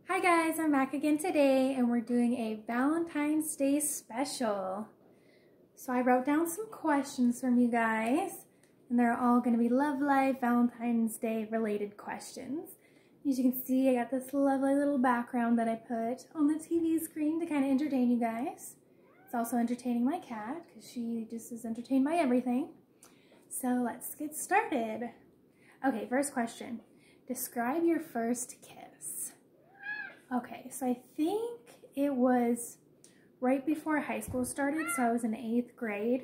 Hi guys, I'm back again today and we're doing a Valentine's Day special. So I wrote down some questions from you guys and they're all going to be love life Valentine's Day related questions. As you can see, I got this lovely little background that I put on the TV screen to kind of entertain you guys. It's also entertaining my cat because she just is entertained by everything. So let's get started. Okay, first question. Describe your first kiss. Okay, so I think it was right before high school started, so I was in 8th grade,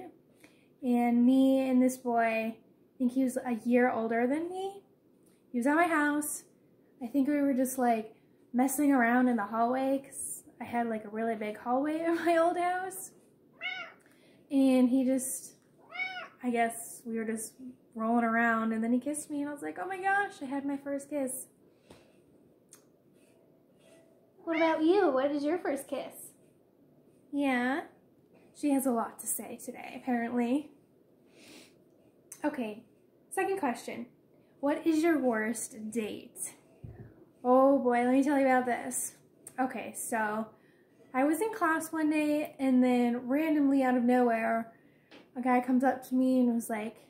and me and this boy, I think he was a year older than me. He was at my house. I think we were just like messing around in the hallway because I had like a really big hallway at my old house, and he just, I guess we were just rolling around, and then he kissed me, and I was like, oh my gosh, I had my first kiss. What about you? What is your first kiss? Yeah, she has a lot to say today, apparently. Okay, second question. What is your worst date? Oh boy, let me tell you about this. Okay, so I was in class one day and then randomly out of nowhere, a guy comes up to me and was like,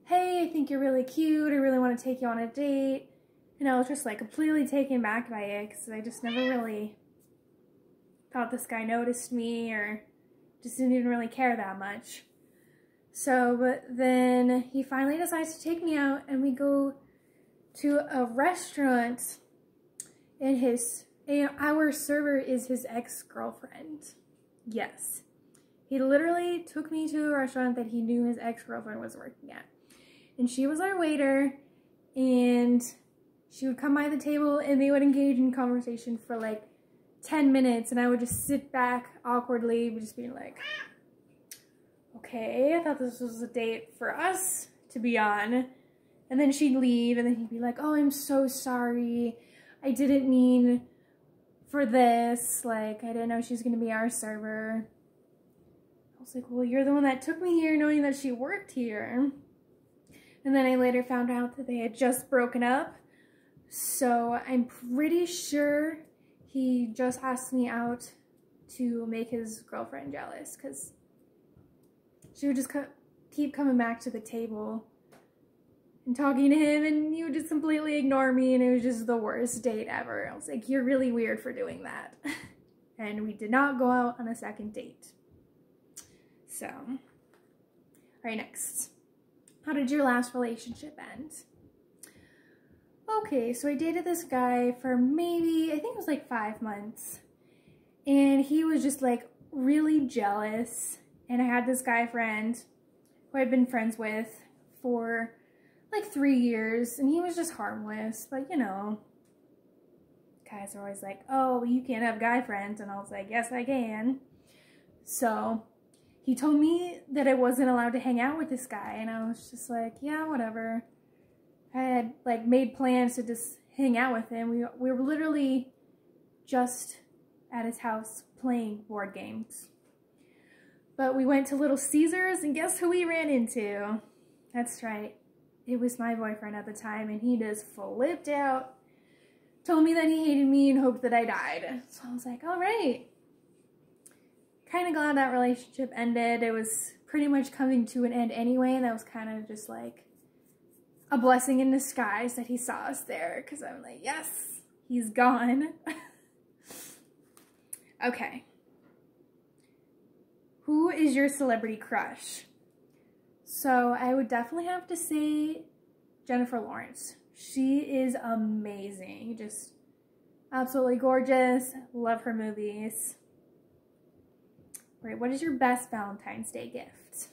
hey, I think you're really cute. I really want to take you on a date. And I was just like completely taken back by it because I just never really thought this guy noticed me or just didn't even really care that much. So, but then he finally decides to take me out and we go to a restaurant and our server is his ex-girlfriend. Yes. He literally took me to a restaurant that he knew his ex-girlfriend was working at. And she was our waiter, and she would come by the table and they would engage in conversation for like 10 minutes and I would just sit back awkwardly, just being like, okay, I thought this was a date for us to be on. And then she'd leave and then he'd be like, oh, I'm so sorry. I didn't mean for this. Like, I didn't know she was going to be our server. I was like, well, you're the one that took me here knowing that she worked here. And then I later found out that they had just broken up. So I'm pretty sure he just asked me out to make his girlfriend jealous because she would just keep coming back to the table and talking to him and he would just completely ignore me and it was just the worst date ever. I was like, you're really weird for doing that. And we did not go out on a second date. So, all right, next. How did your last relationship end? Okay, so I dated this guy for maybe, I think it was like 5 months. And he was just like really jealous. And I had this guy friend who I'd been friends with for like 3 years. And he was just harmless. But you know, guys are always like, oh, you can't have guy friends. And I was like, yes, I can. So he told me that I wasn't allowed to hang out with this guy. And I was just like, yeah, whatever. I had like made plans to just hang out with him. We were literally just at his house playing board games. But we went to Little Caesars and guess who we ran into? That's right. It was my boyfriend at the time and he just flipped out. Told me that he hated me and hoped that I died. So I was like, all right. Kind of glad that relationship ended. It was pretty much coming to an end anyway. And that was kind of just like a blessing in disguise that he saw us there. Because I'm like, yes, he's gone. Okay. Who is your celebrity crush? So I would definitely have to say Jennifer Lawrence. She is amazing. Just absolutely gorgeous. Love her movies. Right, what is your best Valentine's Day gift?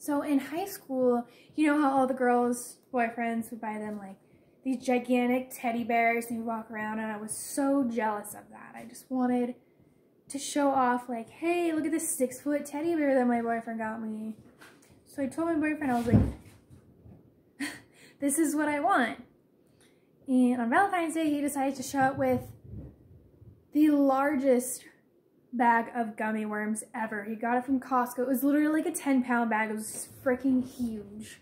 So in high school, you know how all the girls' boyfriends would buy them like these gigantic teddy bears and you walk around, and I was so jealous of that. I just wanted to show off like, hey, look at this 6-foot teddy bear that my boyfriend got me. So I told my boyfriend, I was like, this is what I want. And on Valentine's Day, he decided to show up with the largest bag of gummy worms ever. He got it from Costco. It was literally like a 10-pound bag. It was freaking huge.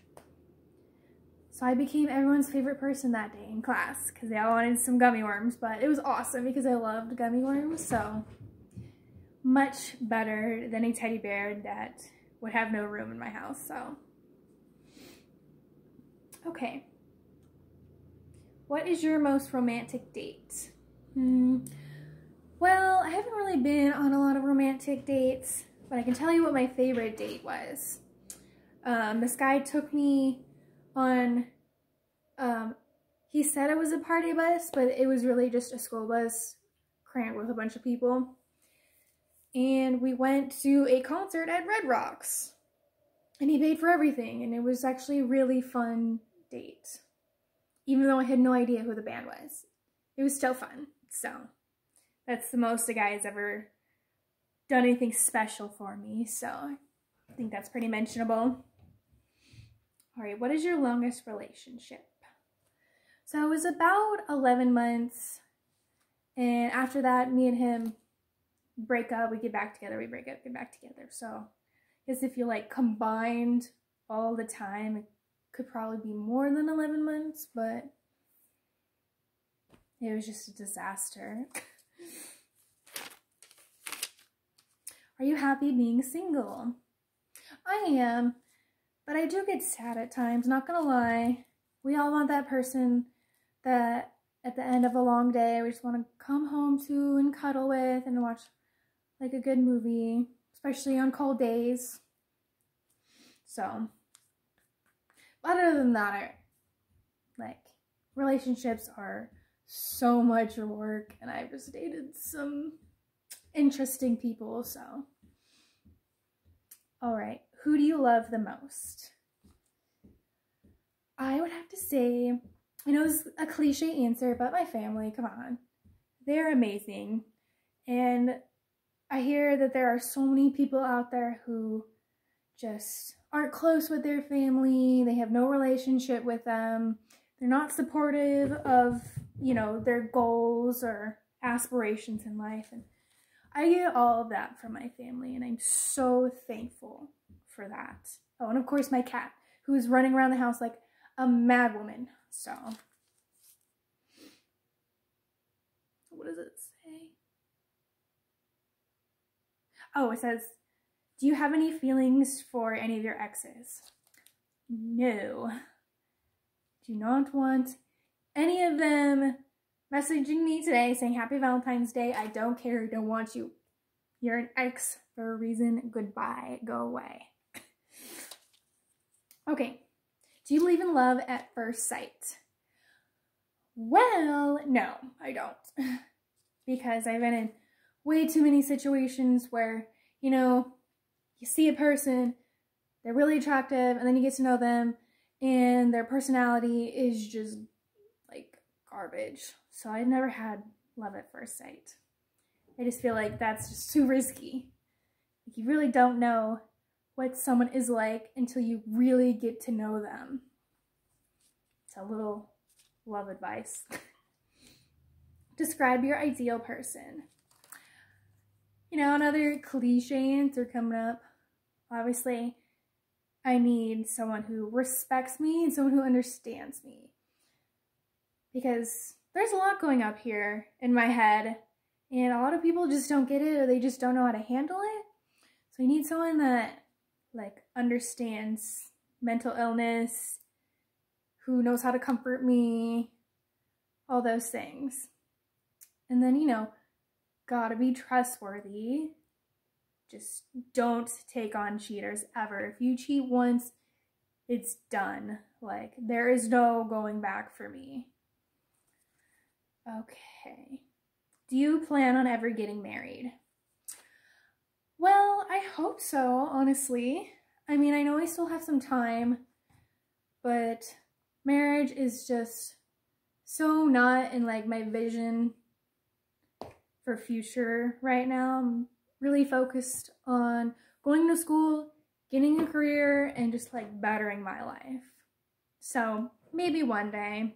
So I became everyone's favorite person that day in class because they all wanted some gummy worms, but it was awesome because I loved gummy worms, so much better than a teddy bear that would have no room in my house, so. Okay. What is your most romantic date? Well, I haven't really been on a lot of romantic dates, but I can tell you what my favorite date was. This guy took me on, he said it was a party bus, but it was really just a school bus crammed with a bunch of people. And we went to a concert at Red Rocks. And he paid for everything, and it was actually a really fun date. Even though I had no idea who the band was. It was still fun, so. That's the most a guy has ever done anything special for me, so I think that's pretty mentionable. All right, what is your longest relationship? So it was about 11 months, and after that, me and him break up, we get back together, we break up, get back together. So I guess if you like combined all the time, it could probably be more than 11 months, but it was just a disaster. Are you happy being single? I am, but I do get sad at times, not gonna lie. We all want that person that at the end of a long day, we just want to come home to and cuddle with and watch like a good movie, especially on cold days. So, other than that, like, relationships are so much work, and I've just dated some interesting people, so. Alright, who do you love the most? I would have to say, I know this is a cliche answer, but my family, come on. They're amazing. And I hear that there are so many people out there who just aren't close with their family. They have no relationship with them. They're not supportive of, you know, their goals or aspirations in life. And I get all of that from my family, and I'm so thankful for that. Oh, and of course my cat, who is running around the house like a mad woman. So, what does it say? Oh, it says, do you have any feelings for any of your exes? No. Do not want any of them messaging me today saying Happy Valentine's Day. I don't care. I don't want you. You're an ex for a reason. Goodbye. Go away. Okay. Do you believe in love at first sight? Well, no, I don't. Because I've been in way too many situations where, you know, you see a person, they're really attractive, and then you get to know them, and their personality is just, like, garbage. So I've never had love at first sight. I just feel like that's just too risky. Like, you really don't know what someone is like until you really get to know them. It's a little love advice. Describe your ideal person. You know, another cliche answer coming up. Obviously, I need someone who respects me and someone who understands me. Because there's a lot going up here in my head, and a lot of people just don't get it, or they just don't know how to handle it. So I need someone that, like, understands mental illness, who knows how to comfort me, all those things. And then, you know, gotta be trustworthy. Just don't take on cheaters ever. If you cheat once, it's done. Like, there is no going back for me. Okay. Do you plan on ever getting married? Well, I hope so, honestly. I mean, I know I still have some time, but marriage is just so not in, like, my vision for future right now. I'm really focused on going to school, getting a career, and just, like, bettering my life. So, maybe one day.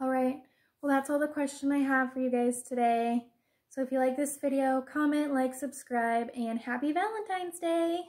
All right. Well, that's all the question I have for you guys today. So if you like this video, comment, like, subscribe, and happy Valentine's Day!